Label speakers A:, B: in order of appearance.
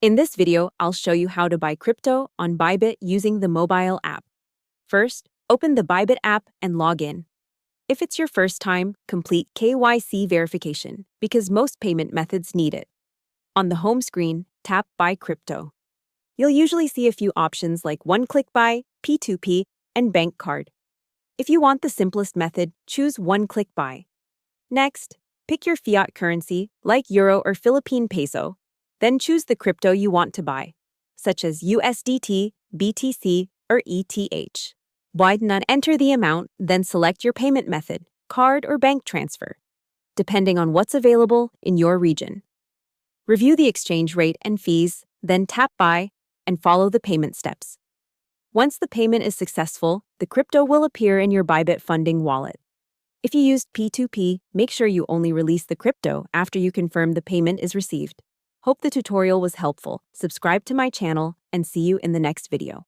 A: In this video, I'll show you how to buy crypto on Bybit using the mobile app. First, open the Bybit app and log in. If it's your first time, complete KYC verification because most payment methods need it. On the home screen, tap Buy Crypto. You'll usually see a few options like One-Click Buy, P2P, and Bank Card. If you want the simplest method, choose One-Click Buy. Next, pick your fiat currency like Euro or Philippine peso. Then choose the crypto you want to buy, such as USDT, BTC, or ETH. Widen and enter the amount, then select your payment method, card or bank transfer, depending on what's available in your region. Review the exchange rate and fees, then tap Buy and follow the payment steps. Once the payment is successful, the crypto will appear in your Bybit funding wallet. If you used P2P, make sure you only release the crypto after you confirm the payment is received. Hope the tutorial was helpful. Subscribe to my channel and see you in the next video.